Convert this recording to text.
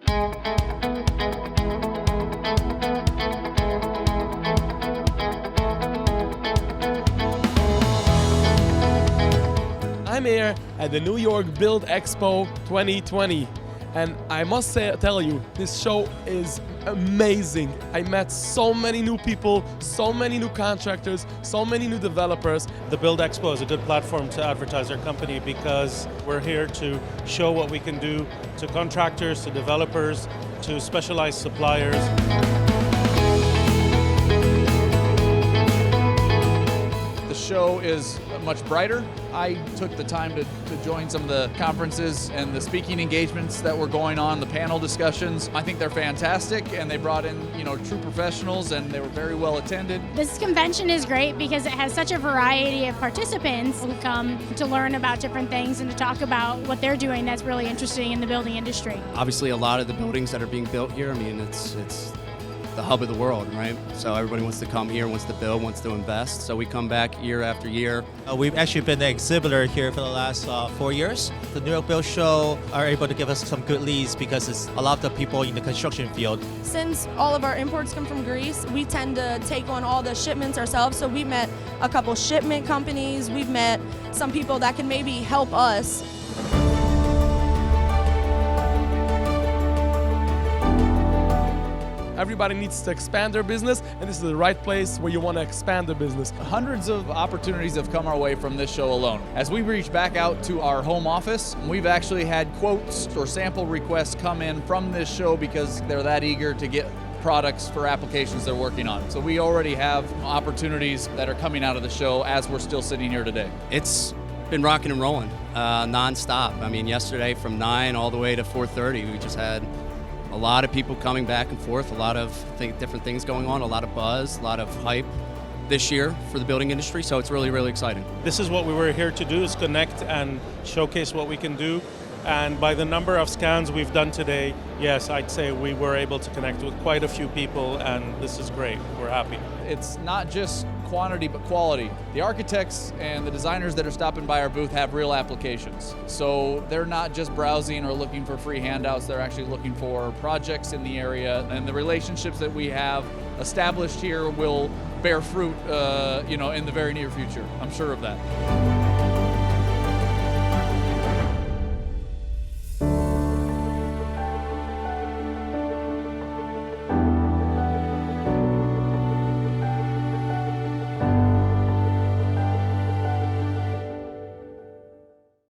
I'm here at the New York Build Expo 2020, and I must tell you, this show is amazing. I met so many new people, so many new contractors, so many new developers. The Build Expo is a good platform to advertise our company because we're here to show what we can do to contractors, to developers, to specialized suppliers. The show is much brighter. I took the time to join some of the conferences and the speaking engagements that were going on, the panel discussions. I think they're fantastic, and they brought in, true professionals, and they were very well attended. This convention is great because it has such a variety of participants who come to learn about different things and to talk about what they're doing that's really interesting in the building industry. Obviously, a lot of the buildings that are being built here, it's the hub of the world, right? So everybody wants to come here, wants to build, wants to invest. So we come back year after year. We've actually been an exhibitor here for the last 4 years. The New York Build Show are able to give us some good leads because it's a lot of the people in the construction field. Since all of our imports come from Greece, we tend to take on all the shipments ourselves. So we've met a couple shipment companies. We've met some people that can maybe help us. Everybody needs to expand their business, and this is the right place where you want to expand the business. Hundreds of opportunities have come our way from this show alone. As we reach back out to our home office, we've actually had quotes or sample requests come in from this show because they're that eager to get products for applications they're working on. So we already have opportunities that are coming out of the show as we're still sitting here today. It's been rocking and rolling non-stop. Yesterday from 9 all the way to 4:30, we just had a lot of people coming back and forth, a lot of different things going on, a lot of buzz, a lot of hype this year for the building industry, so it's really, really exciting. This is what we were here to do, is connect and showcase what we can do. And by the number of scans we've done today, yes, I'd say we were able to connect with quite a few people, and this is great. We're happy. It's not just quantity, but quality. The architects and the designers that are stopping by our booth have real applications. So they're not just browsing or looking for free handouts, they're actually looking for projects in the area, and the relationships that we have established here will bear fruit, in the very near future. I'm sure of that.